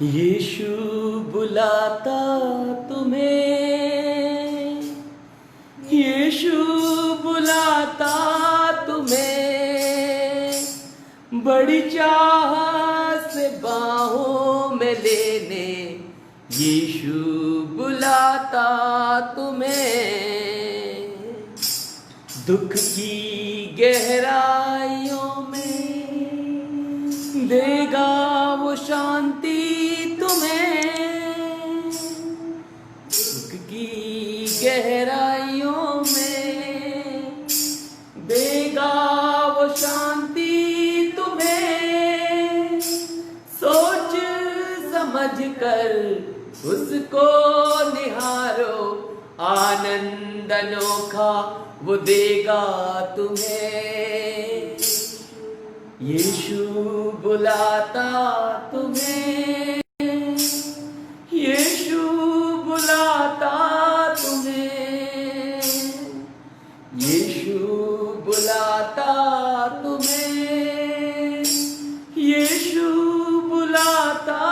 यीशु बुलाता तुम्हें, यीशु बुलाता तुम्हें, बड़ी चाह से बाहों में लेने, यीशु बुलाता तुम्हें। दुख की गहराइयों में देगा वो शांति तुम्हें, दुख की गहराइयों में देगा वो शांति तुम्हें। सोच समझ कर उसको निहारो, आनंद अनोखा वो देगा तुम्हें। यीशु बुलाता तुम्हें, यीशु बुलाता तुम्हें, यीशु बुलाता तुम्हें, यीशु बुलाता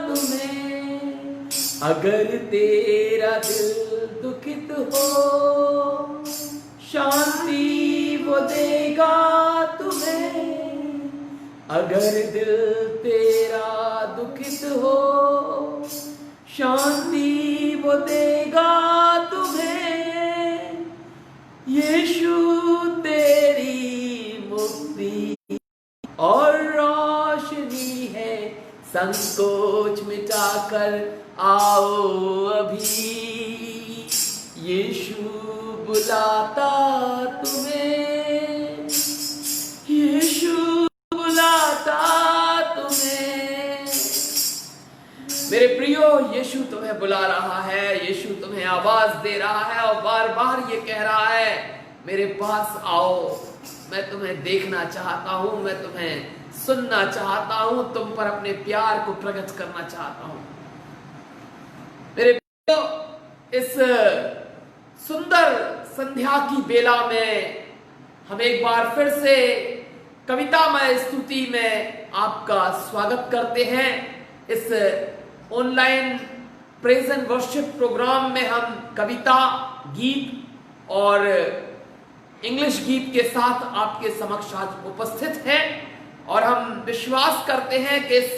तुम्हें। अगर तेरा दिल दुखित हो, शांति वो देगा तुम्हें। अगर दिल तेरा दुखित हो, शांति वो देगा तुम्हें। यीशु तेरी मुक्ति और रोशनी है, संकोच मिटाकर आओ अभी। यीशु बुलाता तुम्हें, यीशु बुलाता तुम्हें। मेरे प्रियो, यीशु तुम्हें बुला रहा है, यीशु तुम्हें आवाज दे रहा है और बार बार ये कह रहा है, मेरे पास आओ, मैं तुम्हें देखना चाहता हूं, मैं तुम्हें सुनना चाहता हूं, तुम पर अपने प्यार को प्रकट करना चाहता हूं। मेरे प्रियो, इस सुंदर संध्या की बेला में हम एक बार फिर से कवितामय स्तुति में आपका स्वागत करते हैं। इस online praise and worship programme में हम कविता, गीत और इंग्लिश गीत के साथ आपके समक्ष आज उपस्थित हैं और हम विश्वास करते हैं कि इस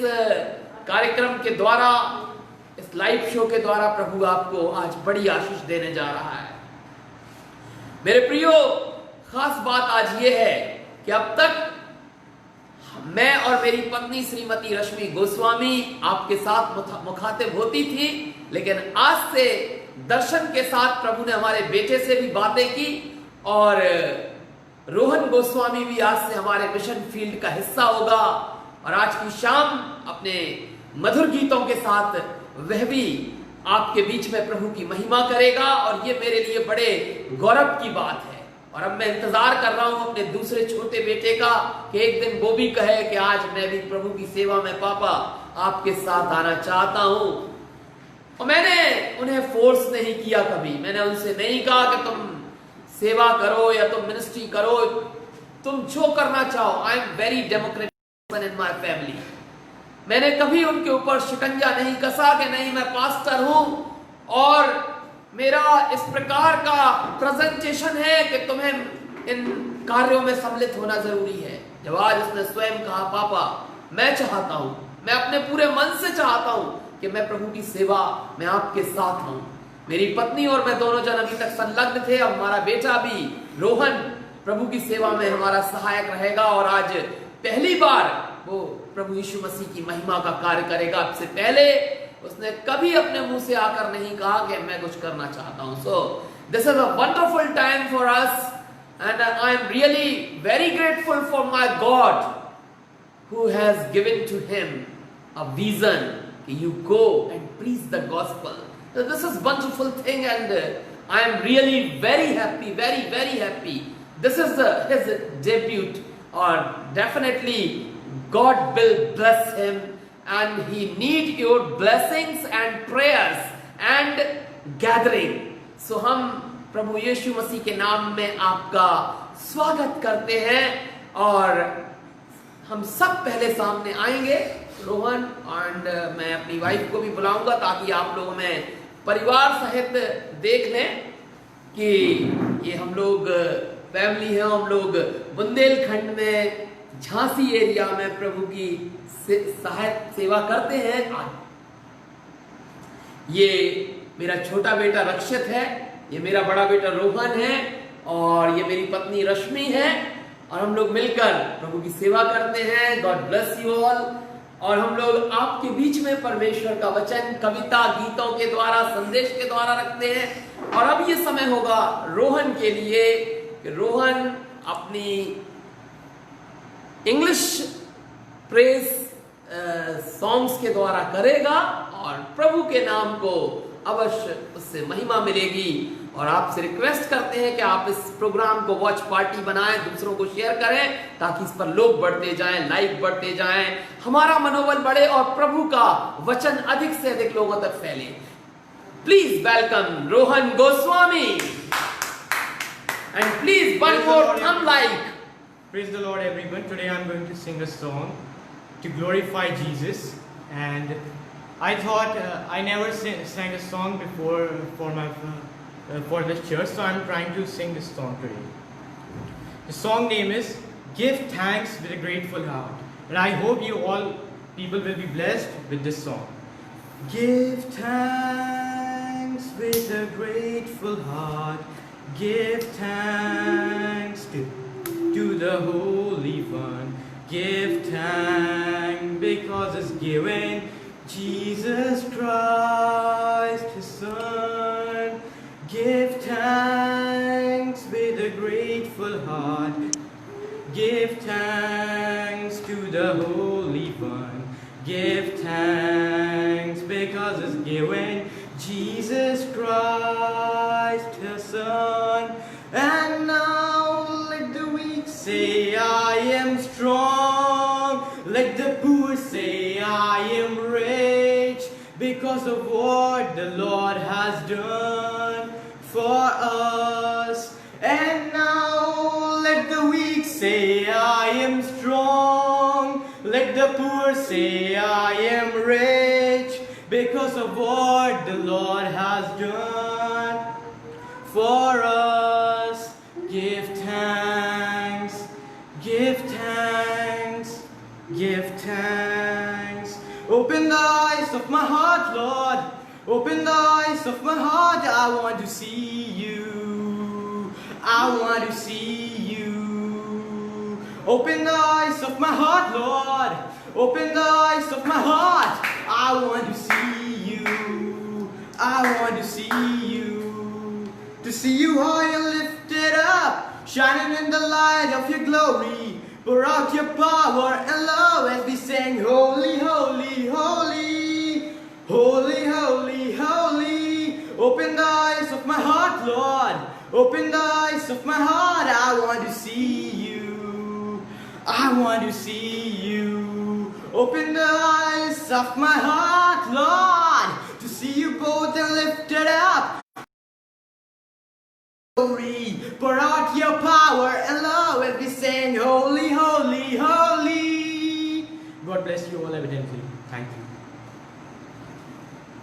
कार्यक्रम के द्वारा, इस लाइव शो के द्वारा प्रभु आपको आज बड़ी आशीष देने जा रहा है। मेरे प्रियो, खास बात आज ये है कि अब तक मैं और मेरी पत्नी श्रीमती रश्मि गोस्वामी आपके साथ मुखातिब होती थी, लेकिन आज से दर्शन के साथ प्रभु ने हमारे बेटे से भी बातें की और रोहन गोस्वामी भी आज से हमारे मिशन फील्ड का हिस्सा होगा और आज की शाम अपने मधुर गीतों के साथ वह भी आपके बीच में प्रभु की महिमा करेगा और ये मेरे लिए बड़े गौरव की बात है। और अब मैं इंतजार कर रहा हूं अपने दूसरे छोटे बेटे का कि एक दिन वो भी कहे कि आज मैं भी प्रभु की सेवा में पापा आपके साथ आना चाहता हूं। और मैंने उन्हें फोर्स नहीं किया कभी, मैंने उनसे नहीं कहा कि तुम सेवा करो या तुम मिनिस्ट्री करो, तुम जो करना चाहो। I am very democratic in my family. मैंने कभी उनके ऊपर शिकंजा नहीं कसा कि नहीं मैं पास्टर हूं और मेरा इस प्रकार का प्रेजेंटेशन है कि तुम्हें इन कार्यों में सम्मिलित होना जरूरी है। जब आज उसने स्वयं कहा पापा मैं चाहता हूं, मैं अपने पूरे मन से चाहता हूं कि मैं प्रभु की सेवा में आपके साथ हूं। मेरी पत्नी और मैं दोनों जन अभी तक संलग्न थे, अब हमारा बेटा भी रोहन प्रभु की सेवा में हमारा सहायक रहेगा और आज पहली बार वो प्रभु यीशु मसीह की महिमा का कार्य करेगा। अब से पहले उसने कभी अपने मुंह से आकर नहीं कहा कि मैं कुछ करना चाहता हूं। So this is a wonderful time for us and I am really very grateful for my God who has given to him a vision कि you go and preach the gospel. So this is wonderful thing and I am really very happy, very happy. This is his debut or definitely God will bless him and he need your blessings and prayers and gathering. So हम प्रभु यीशु मसीह के नाम में आपका स्वागत करते हैं और हम सब पहले सामने आएंगे। रोहन एंड मैं अपनी वाइफ को भी बुलाऊंगा ताकि आप लोगों में परिवार सहित देख लें कि ये हम लोग फैमिली है। हम लोग बुंदेलखंड में झांसी एरिया में प्रभु की सहायता सेवा करते हैं। ये मेरा छोटा बेटा रक्षित है, ये मेरा बड़ा बेटा रोहन है और ये मेरी पत्नी रश्मि है और हम लोग मिलकर प्रभु की सेवा करते हैं। God bless you all. और हम लोग आपके बीच में परमेश्वर का वचन कविता गीतों के द्वारा संदेश के द्वारा रखते हैं। और अब ये समय होगा रोहन के लिए कि रोहन अपनी इंग्लिश प्रेज सॉन्ग्स के द्वारा करेगा और प्रभु के नाम को अवश्य उससे महिमा मिलेगी। और आपसे रिक्वेस्ट करते हैं कि आप इस प्रोग्राम को वॉच पार्टी बनाएं, दूसरों को शेयर करें ताकि इस पर लोग बढ़ते जाएं, लाइक बढ़ते जाएं, हमारा मनोबल बढ़े और प्रभु का वचन अधिक से अधिक लोगों तक फैले। Please welcome Rohan Goswami and please one more thumb like. Praise the Lord, everyone. Today I'm going to sing a song to glorify Jesus, and I thought I never sang a song before for this church, so I'm trying to sing this song today. The song name is "Give Thanks with a Grateful Heart," and I hope you all people will be blessed with this song. Give thanks with a grateful heart. Give thanks to the Holy One. Give thanks because it's given Jesus Christ His Son. Give thanks with a grateful heart. Give thanks to the Holy One. Give thanks because it's given Jesus Christ His Son. And now let the weak say I am strong. Let the poor say I am rich because of what the Lord has done for us. And now let the weak say I am strong. Let the poor say I am rich because of what the Lord has done for us. Give thanks, give thanks, give thanks. Open the eyes of my heart, Lord. Open the eyes of my heart. I want to see you. I want to see you. Open the eyes of my heart, Lord. Open the eyes of my heart. I want to see you. I want to see you. To see you high and lifted up, shining in the light of your glory. Pour out your power and love as we sing, holy, holy, holy, holy, holy, holy. Open the eyes of my heart, Lord. Open the eyes of my heart. I want to see you. I want to see you. Open the eyes of my heart, Lord, to see you both and lifted up. Pour out your power and love as we sing, holy, holy, holy. God bless you all evidently. Thank you.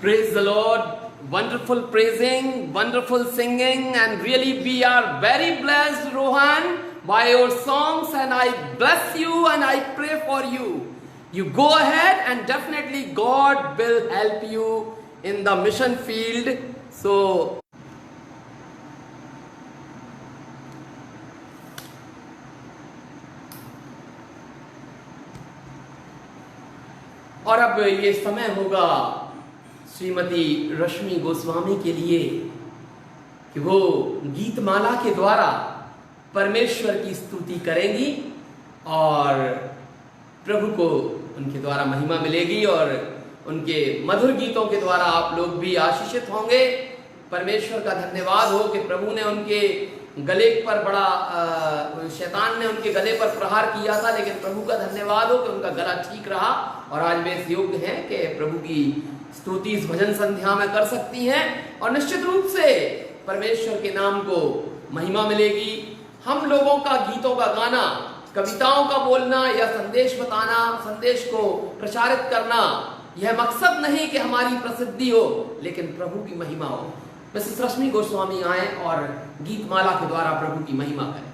Praise the Lord. Wonderful praising, wonderful singing, and really we are very blessed, Rohan, by your songs, and I bless you and I pray for you. You go ahead and definitely God will help you in the mission field. So और अब ये समय होगा श्रीमती रश्मि गोस्वामी के लिए कि वो गीतमाला के द्वारा परमेश्वर की स्तुति करेंगी और प्रभु को उनके द्वारा महिमा मिलेगी और उनके मधुर गीतों के द्वारा आप लोग भी आशीषित होंगे। परमेश्वर का धन्यवाद हो कि प्रभु ने उनके गले पर बड़ा शैतान ने उनके गले पर प्रहार किया था, लेकिन प्रभु का धन्यवाद हो कि उनका गला ठीक रहा और आज वे इस योग्य हैं कि प्रभु की स्तुति इस भजन संध्या में कर सकती हैं और निश्चित रूप से परमेश्वर के नाम को महिमा मिलेगी। हम लोगों का गीतों का गाना, कविताओं का बोलना या संदेश बताना, संदेश को प्रचारित करना, यह मकसद नहीं कि हमारी प्रसिद्धि हो, लेकिन प्रभु की महिमा हो। मिसेस रश्मि गोस्वामी आए और गीतमाला के द्वारा प्रभु की महिमा करें।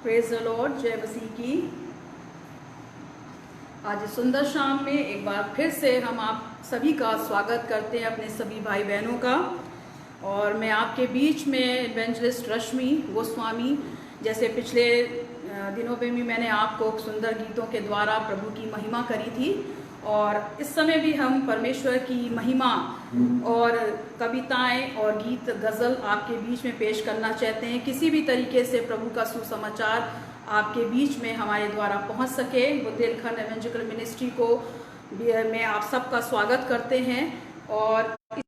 प्रेज द लॉर्ड, जय मसीह की। आज इस सुंदर शाम में एक बार फिर से हम आप सभी का स्वागत करते हैं, अपने सभी भाई बहनों का। और मैं आपके बीच में इवेंजलिस्ट रश्मि गोस्वामी, जैसे पिछले दिनों में भी मैंने आपको सुंदर गीतों के द्वारा प्रभु की महिमा करी थी, और इस समय भी हम परमेश्वर की महिमा और कविताएं और गीत गज़ल आपके बीच में पेश करना चाहते हैं। किसी भी तरीके से प्रभु का सुसमाचार आपके बीच में हमारे द्वारा पहुंच सके, बुंदेलखंड एवेंजलिकल मिनिस्ट्री को में आप सबका स्वागत करते हैं। और इस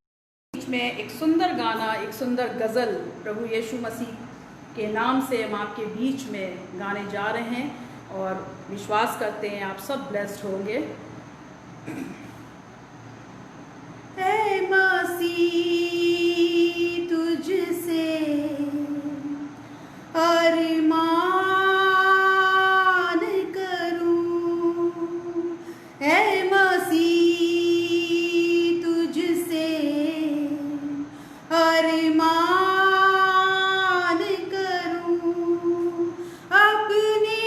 बीच में एक सुंदर गाना, एक सुंदर गज़ल प्रभु यीशु मसीह के नाम से हम आपके बीच में गाने जा रहे हैं, और विश्वास करते हैं आप सब ब्लेस्ड होंगे। ऐ मसीह तुझसे अरमान करूं, ऐ मसीह तुझसे अरमान करूं, अपने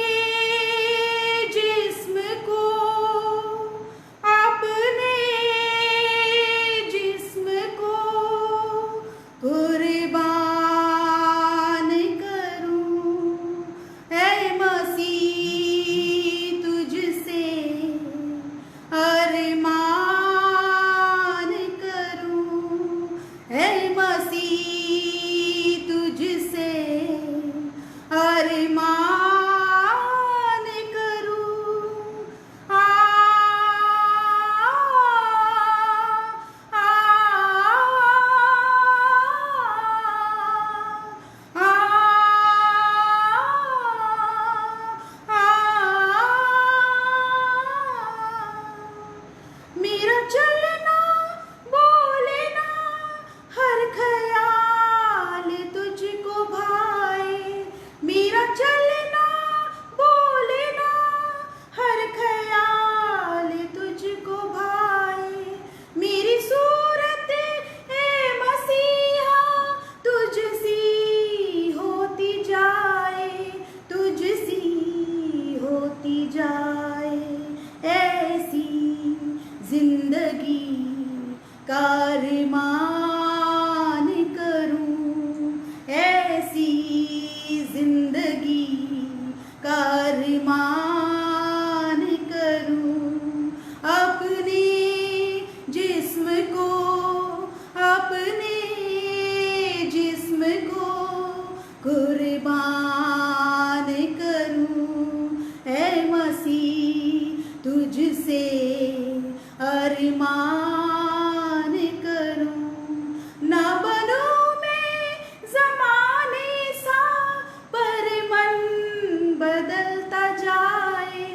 जिस्म को, अपने जिस्म को कुर्बान करूं, ऐ मसीह तुझसे अरमान करूं, ऐ मसीह तुझसे अरमान करूं। आ मेरा चलना बोलना हर ख्याल तुझको भाए, मेरा चलना बोलना हर ख्याल तुझको भाए, मेरी सूरत ए मसीहा तुझसी होती जाए, तुझसी होती जाए, ऐसी जिंदगी का अरमान करूं, ऐसी जिंदगी का अरमान करूं, अपने जिस्म को, अपने जिस्म को कुर्बान करूं, ऐ मसीह तुझसे अरमान करूं। ना बनूं मैं ज़माने सा, पर मन बदलता जाए,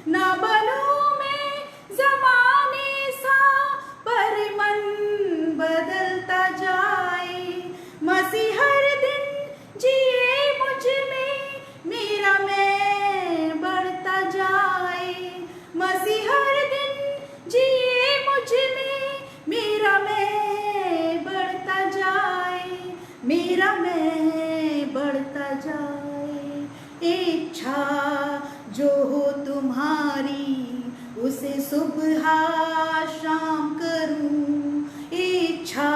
ना बनूं मैं ज़माने सा, पर मन बदलता जाए, मसीह हर दिन जिए मुझ में, मेरा मैं बढ़ता जाए, मसीह हर दिन जिए मुझ में, मेरा मैं बढ़ता जाए, मेरा मैं बढ़ता जाए। इच्छा जो हो तुम्हारी उसे सुबह शाम करूं, इच्छा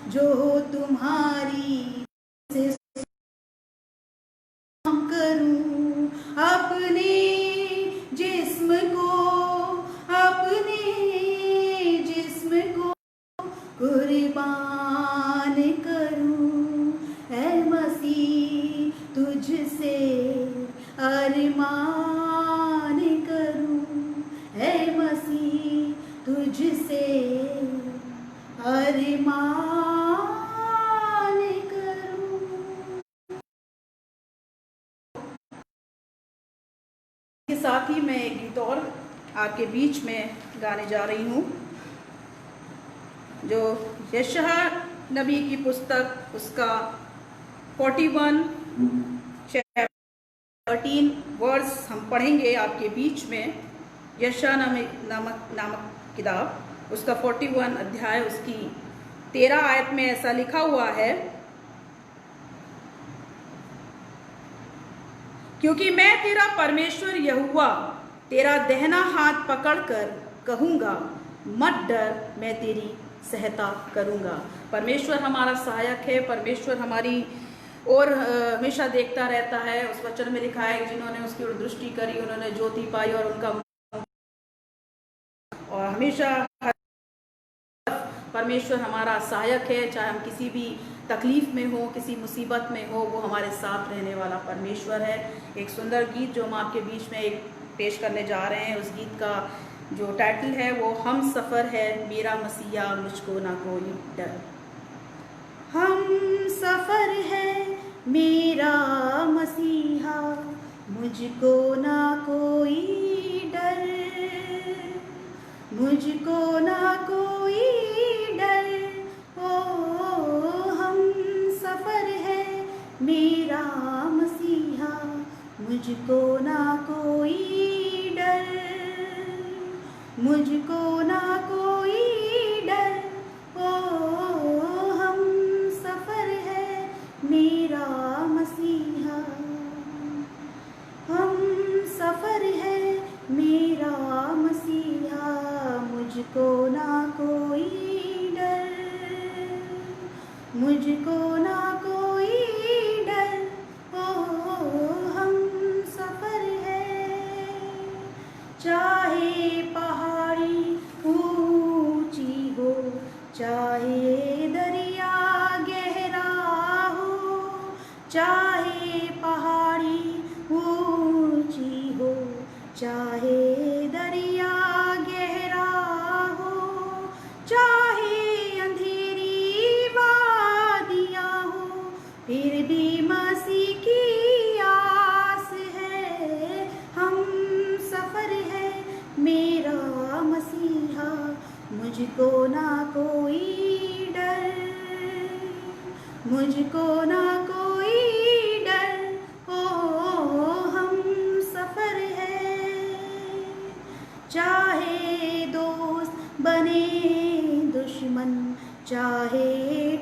जो हो तुम्हारी उसे शाम करूं, अपने जिस्म को, अपने जिस्म को कुर्बान करूं, ऐ मसीह तुझसे अरमान करूं, ऐ मसीह तुझसे अरमान मैं एक गीत और आपके बीच में गाने जा रही हूँ, जो यशायाह नबी की पुस्तक उसका 41 13 वर्स हम पढ़ेंगे आपके बीच में। यशायाह नामक किताब उसका 41 अध्याय उसकी 13 आयत में ऐसा लिखा हुआ है, क्योंकि मैं तेरा परमेश्वर यहोवा तेरा दहना हाथ पकड़कर कहूँगा, मत डर, मैं तेरी सहायता करूँगा। परमेश्वर हमारा सहायक है, परमेश्वर हमारी और हमेशा देखता रहता है। उस वचन में लिखा है, जिन्होंने उसकी ओर दृष्टि करी उन्होंने ज्योति पाई, और उनका और हमेशा परमेश्वर हमारा सहायक है। चाहे हम किसी भी तकलीफ में हो, किसी मुसीबत में हो, वो हमारे साथ रहने वाला परमेश्वर है। एक सुंदर गीत जो हम आपके बीच में एक पेश करने जा रहे हैं, उस गीत का जो टाइटल है वो हम सफ़र है, मेरा मसीहा मुझको ना कोई डर। हम सफ़र है मेरा मसीहा मुझको ना कोई डर, मुझको ना कोई डर। ओ हम सफ़र है मेरा मसीहा मुझको ना कोई डर, मुझको ना कोई डर। ओ हम सफ़र है मेरा मसीहा, हम सफ़र है मेरा मसीहा मुझको ना कोई डर, मुझको ना कोई डर। ओ हम सफ़र है, चाहे पहाड़ी ऊंची हो, चाहे दरिया गहरा हो, चाहे पहाड़ी ऊंची हो, चाहे दरिया गहरा हो, चाहे अंधेरी वादियाँ हो, फिर भी मसीह की आस है। हम सफ़र है मेरा मसीहा मुझको ना कोई डर, मुझको ना कोई डर। ओ हम सफ़र है, चाहे दोस्त बने दुश्मन, चाहे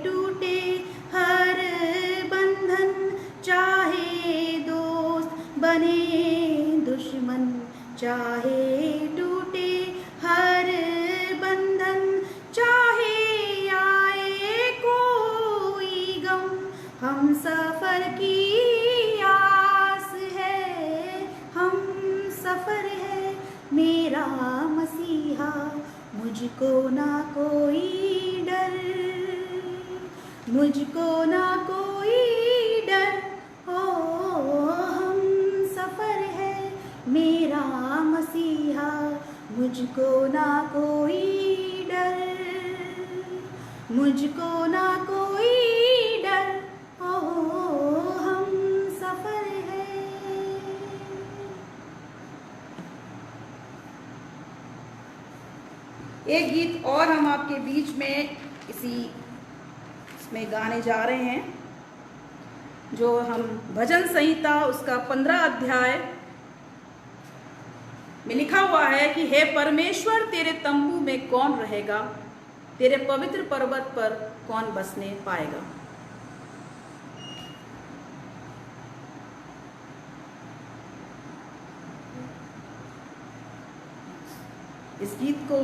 टूटे हर बंधन, चाहे दोस्त बने दुश्मन, चाहे टूटे हर बंधन, चाहे आए कोई गम, हम सफ़र की आस है। हम सफ़र है मेरा मसीहा मुझको ना कोई डर, मुझको ना कोई डर। ओ हम सफ़र है मेरा मसीहा मुझको ना कोई डर, मुझको ना कोई डर। ओ हम सफ़र है। एक गीत और हम आपके बीच में इसमें गाने जा रहे हैं, जो हम भजन संहिता उसका 15 अध्याय में लिखा हुआ है कि हे परमेश्वर तेरे तंबू में कौन रहेगा, तेरे पवित्र पर्वत पर कौन बसने पाएगा। इस गीत को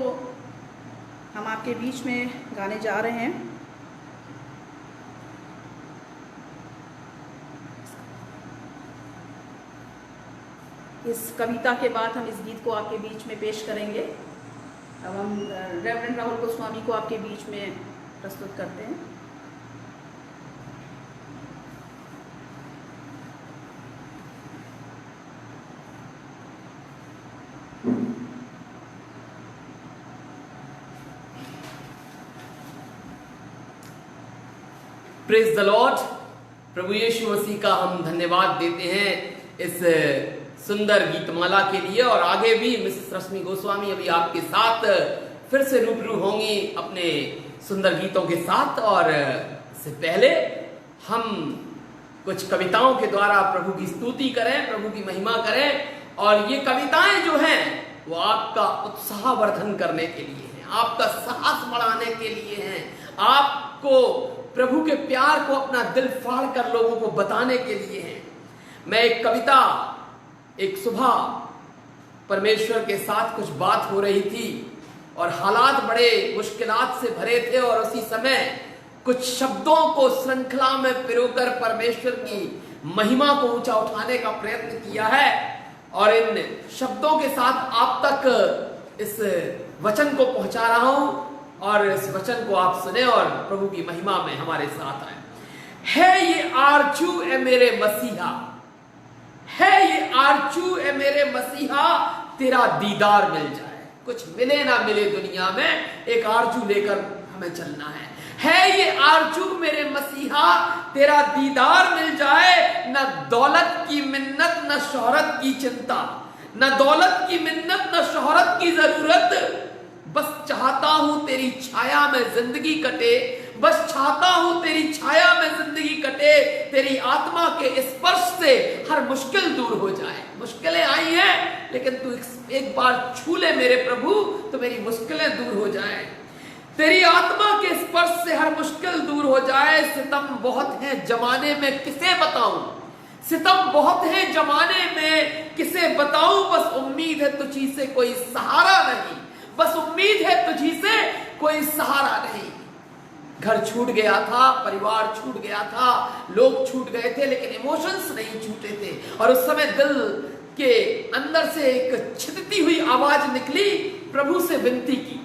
हम आपके बीच में गाने जा रहे हैं। इस कविता के बाद हम इस गीत को आपके बीच में पेश करेंगे। अब हम रेवरेंड राहुल गोस्वामी को आपके बीच में प्रस्तुत करते हैं। Praise the lord. प्रभु यीशु मसीह का हम धन्यवाद देते हैं इस सुंदर गीतमाला के लिए। और आगे भी मिसेस रश्मि गोस्वामी अभी आपके साथ फिर से रूबरू होंगी अपने सुंदर गीतों के साथ। और इससे पहले हम कुछ कविताओं के द्वारा प्रभु की स्तुति करें, प्रभु की महिमा करें। और ये कविताएं जो हैं वो आपका उत्साहवर्धन करने के लिए हैं, आपका साहस बढ़ाने के लिए हैं, आपको प्रभु के प्यार को अपना दिल फाड़ कर लोगों को बताने के लिए हैं। मैं एक कविता, एक सुबह परमेश्वर के साथ कुछ बात हो रही थी और हालात बड़े मुश्किलात से भरे थे और उसी समय कुछ शब्दों को श्रृंखला में पिरोकर परमेश्वर की महिमा को ऊंचा उठाने का प्रयत्न किया है। और इन शब्दों के साथ आप तक इस वचन को पहुंचा रहा हूं और इस वचन को आप सुने और प्रभु की महिमा में हमारे साथ आए। है ये आरजू ए मेरे मसीहा, है ये आरजू ए मेरे मसीहा, तेरा दीदार मिल जाए। कुछ मिले ना मिले दुनिया में, एक आरजू लेकर हमें चलना है ये आरजू मेरे मसीहा, तेरा दीदार मिल जाए। न दौलत की मिन्नत, न शोहरत की चिंता, न दौलत की मिन्नत, न शोहरत की जरूरत, बस चाहता हूं तेरी छाया में जिंदगी कटे, बस चाहता हूं तेरी छाया में जिंदगी कटे, तेरी आत्मा के स्पर्श से हर मुश्किल दूर हो जाए। मुश्किलें आई हैं लेकिन तू एक बार छू ले मेरे प्रभु तो मेरी मुश्किलें दूर हो जाए। तेरी आत्मा के स्पर्श से हर मुश्किल दूर हो जाए। सितम बहुत है जमाने में किसे बताऊं, सितम बहुत है जमाने में किसे बताऊं, बस उम्मीद है तुझी से कोई सहारा नहीं, बस उम्मीद है तुझी से कोई सहारा नहीं। घर छूट गया था, परिवार छूट गया था, लोग छूट गए थे लेकिन इमोशंस नहीं छूटे थे। और उस समय दिल के अंदर से एक छिदती हुई आवाज निकली, प्रभु से विनती की,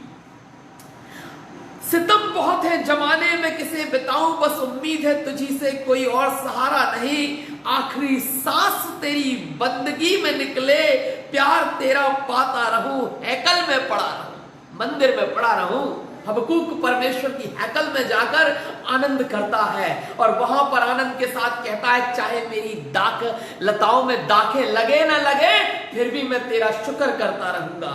सितम बहुत है जमाने में किसे बताऊं, बस उम्मीद है तुझी से कोई और सहारा नहीं। आखिरी सांस तेरी बंदगी में निकले, प्यार तेरा पाता रहूं, हैकल में पड़ा रहूं, मंदिर में पड़ा रहूं। हबक्कूक परमेश्वर की हैकल में जाकर आनंद करता है और वहां पर आनंद के साथ कहता है, चाहे मेरी दाख लताओं में दाखें लगे ना लगे, फिर भी मैं तेरा शुक्र करता रहूंगा।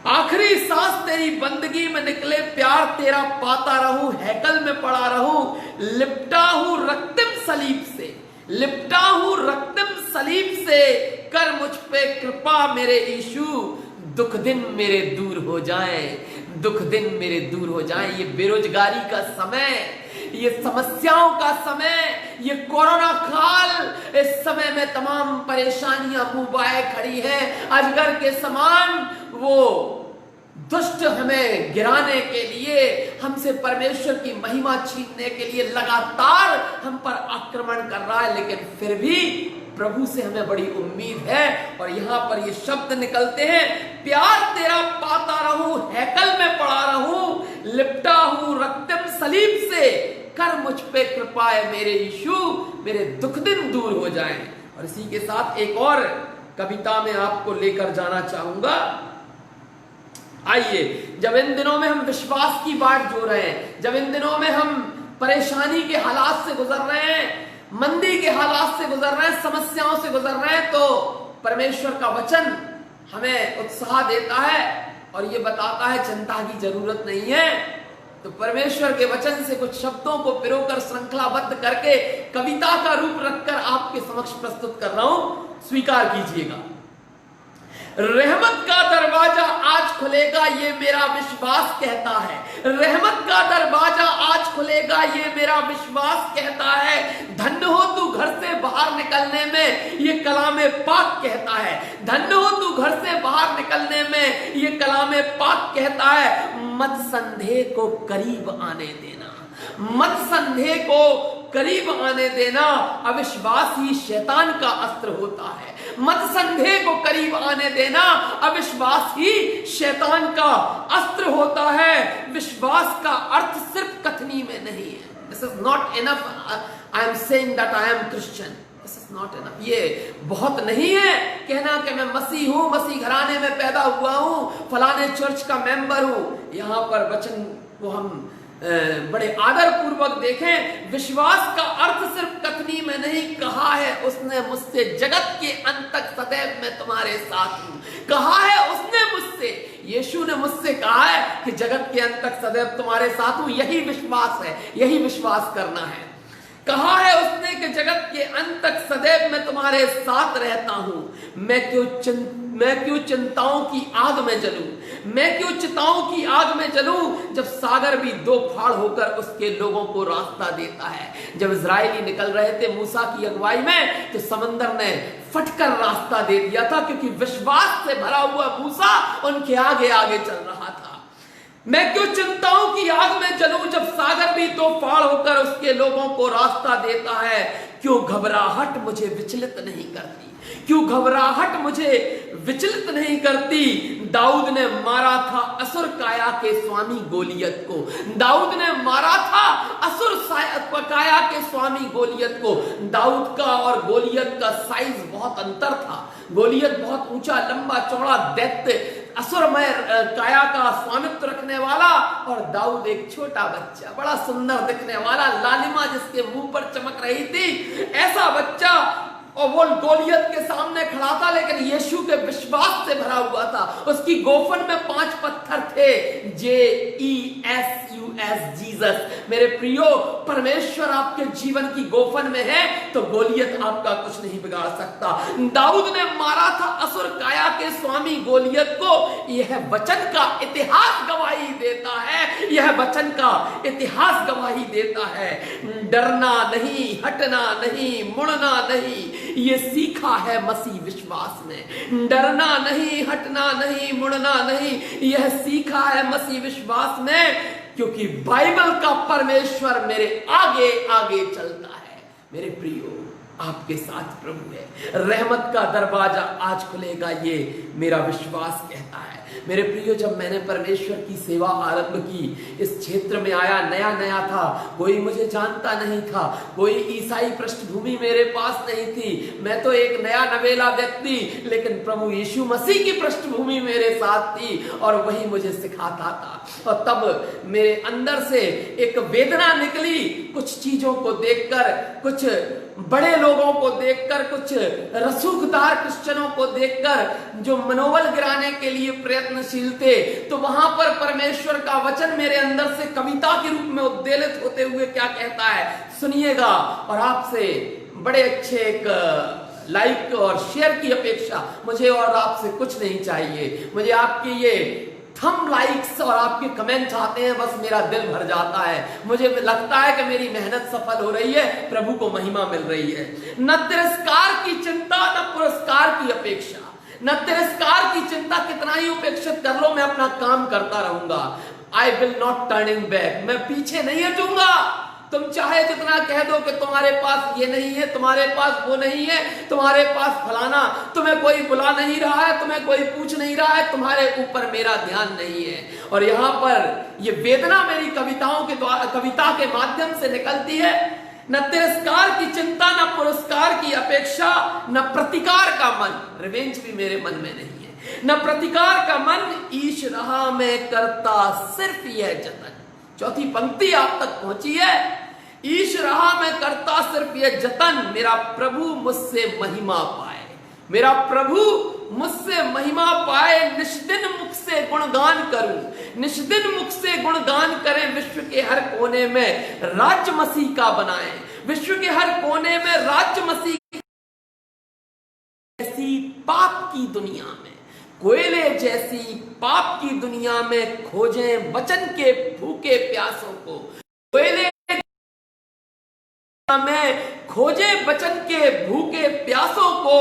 आखिरी सांस तेरी बंदगी में निकले, प्यार तेरा पाता रहूं, हैकल में पड़ा रहूं, लिपटा हूं रक्तिम सलीब से, लिपटा हूं रक्तिम सलीब से, कर मुझ पे कृपा मेरे यीशु, दुख दिन मेरे दूर हो जाए, दुख दिन मेरे दूर हो जाए। ये बेरोजगारी का समय, ये समस्याओं का समय, ये कोरोना काल, इस समय में तमाम परेशानियां मुंह बाए खड़ी हैं। अजगर के समान वो दुष्ट हमें गिराने के लिए, हमसे परमेश्वर की महिमा छीनने के लिए लगातार हम पर आक्रमण कर रहा है, लेकिन फिर भी प्रभु से हमें बड़ी उम्मीद है। और यहां पर ये शब्द निकलते हैं, प्यार तेरा पाता रहूं, हैकल में पड़ा रहूं, लिपटा हूं रक्तिम सलीब से, कर मुझ पे कृपा है मेरे यीशु, मेरे दुख दिन दूर हो जाएं। और इसी के साथ एक और कविता में आपको लेकर जाना चाहूंगा। आइए, जब इन दिनों में हम विश्वास की बाट जो रहे हैं, जब इन दिनों में हम परेशानी के हालात से गुजर रहे हैं, मंदी के हालात से गुजर रहे हैं, समस्याओं से गुजर रहे हैं, तो परमेश्वर का वचन हमें उत्साह देता है और ये बताता है चिंता की जरूरत नहीं है। तो परमेश्वर के वचन से कुछ शब्दों को पिरोकर श्रृंखलाबद्ध करके कविता का रूप रखकर आपके समक्ष प्रस्तुत कर रहा हूं, स्वीकार कीजिएगा। रहमत का दरवाजा आज खुलेगा ये मेरा विश्वास कहता है, रहमत का दरवाजा आज खुलेगा ये मेरा विश्वास कहता है। धन्य हो तू घर से बाहर निकलने में, ये कलामे पाक कहता है। धन्य हो तू घर से बाहर निकलने में, ये कलामे पाक कहता है। मत संदेह को करीब आने देना, मत संदेह को करीब आने देना, अविश्वास ही शैतान का अस्त्र होता है। मत संदेह को करीब आने देना, अविश्वास ही शैतान का अस्त्र होता है। विश्वास का अर्थ सिर्फ कथनी में नहीं है। This is not enough. I am saying that I am Christian. This is not enough. ये बहुत नहीं है कहना कि मैं मसीह हूं, मसीह घराने में पैदा हुआ हूं, फलाने चर्च का मेंबर हूं। यहां पर वचन को हम बड़े आदर पूर्वक देखें। विश्वास का अर्थ सिर्फ कथनी में नहीं, कहा है उसने मुझसे जगत के अंत तक सदैव मैं तुम्हारे साथ हूं। कहा है उसने मुझसे, यीशु ने मुझसे कहा है कि जगत के अंत तक सदैव तुम्हारे साथ हूं। यही विश्वास है, यही विश्वास करना है। कहा है उसने कि जगत के अंत तक सदैव मैं तुम्हारे साथ रहता हूं। मैं क्यों चिंताओं की आग में जलूं, मैं क्यों चिताओं की आग में जलूं, जब सागर भी दो फाड़ होकर उसके लोगों को रास्ता देता है। जब इजरायली निकल रहे थे मूसा की अगुवाई में, तो समंदर ने फटकर रास्ता दे दिया था, क्योंकि विश्वास से भरा हुआ मूसा उनके आगे आगे चल रहा था। मैं क्यों चिंताओं की आग में जलूं, जब सागर भी दो फाड़ होकर उसके लोगों को रास्ता देता है। क्यों घबराहट मुझे विचलित नहीं करती, क्यों घबराहट मुझे विचलित नहीं करती। दाऊद ने मारा था असुर काया के स्वामी गोलियत को, दाऊद ने मारा था असुर काया के स्वामी गोलियत को। दाऊद का और गोलियत का साइज बहुत अंतर था। गोलियत बहुत ऊंचा लंबा चौड़ा दैत्य असुरमय काया का स्वामित्व रखने वाला, और दाऊद एक छोटा बच्चा, बड़ा सुंदर दिखने वाला, लालिमा जिसके मुंह पर चमक रही थी, ऐसा बच्चा। और वो गोलियत के सामने खड़ा था, लेकिन यीशु के विश्वास से भरा हुआ था। उसकी गोफन में 5 पत्थर थे, JESUS, जीसस। मेरे प्रियो, परमेश्वर आपके जीवन की गोफन में है तो गोलियत आपका कुछ नहीं बिगाड़ सकता। दाऊद ने मारा था असुर काया के स्वामी गोलियत को। यह वचन का इतिहास गवाही देता है, यह वचन का इतिहास गवाही देता है। डरना नहीं, हटना नहीं, मुड़ना नहीं, ये सीखा है मसीह विश्वास में। डरना नहीं, हटना नहीं, मुड़ना नहीं, यह सीखा है मसीह विश्वास में, क्योंकि बाइबल का परमेश्वर मेरे आगे आगे चलता है। मेरे प्रियो, आपके साथ प्रभु है। रहमत का दरवाजा आज खुलेगा, ये मेरा विश्वास कहता है। मेरे प्रियो, जब मैंने परमेश्वर की सेवा आरंभ की, इस क्षेत्र में आया, नया नया था, कोई मुझे जानता नहीं था, कोई ईसाई पृष्ठभूमि मेरे पास नहीं थी, मैं तो एक नया नवेला व्यक्ति, लेकिन प्रभु यीशु मसीह की पृष्ठभूमि मेरे साथ थी और वही मुझे सिखाता था। और तब मेरे अंदर से एक वेदना निकली, कुछ चीजों को देखकर, कुछ बड़े लोगों को देखकर, कुछ रसूखदार क्रिश्चियनों को देखकर जो मनोबल गिराने के लिए प्रयत्नशील थे। तो वहां पर परमेश्वर का वचन मेरे अंदर से कविता के रूप में उद्वेलित होते हुए क्या कहता है, सुनिएगा। और आपसे बड़े अच्छे एक लाइक और शेयर की अपेक्षा मुझे और आपसे कुछ नहीं चाहिए। मुझे आपकी ये थंब लाइक्स और आपके कमेंट्स आते हैं, बस मेरा दिल भर जाता है। मुझे लगता है कि मेरी मेहनत सफल हो रही है, प्रभु को महिमा मिल रही है। न तिरस्कार की चिंता, न पुरस्कार की अपेक्षा। न तिरस्कार की चिंता, कितना ही उपेक्षित कर लो, मैं अपना काम करता रहूंगा। I will not turning back, मैं पीछे नहीं हटूंगा। तुम चाहे जितना कह दो कि तुम्हारे पास ये नहीं है, तुम्हारे पास वो नहीं है, तुम्हारे पास फलाना, तुम्हें कोई बुला नहीं रहा है, तुम्हें कोई पूछ नहीं रहा है, तुम्हारे ऊपर मेरा ध्यान नहीं है। और यहाँ पर ये वेदना मेरी कविता के माध्यम से निकलती है। न तिरस्कार की चिंता, न पुरस्कार की अपेक्षा, न प्रतिकार का मन, रिवेंज भी मेरे मन में नहीं है, न प्रतिकार का मन, ईश रहा मैं करता सिर्फ यह जतन। चौथी पंक्ति आप तक पहुंची है, ईश रहा मैं करता सिर्फ यह जतन, मेरा प्रभु मुझसे महिमा पाए, मेरा प्रभु मुझसे महिमा पाए। निष्दिन मुख से गुणगान करूं, निष्दिन मुख से गुणगान करें, विश्व के हर कोने में राज्य मसीह का बनाएं, विश्व के हर कोने में राज्य मसीह। ऐसी पाप की दुनिया में, कोयले जैसी पाप की दुनिया में खोजें वचन के भूखे प्यासों को, कोयले में खोजे वचन के भूखे प्यासों को,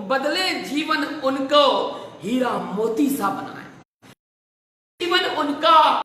बदले जीवन उनको हीरा मोती सा बनाए, जीवन उनका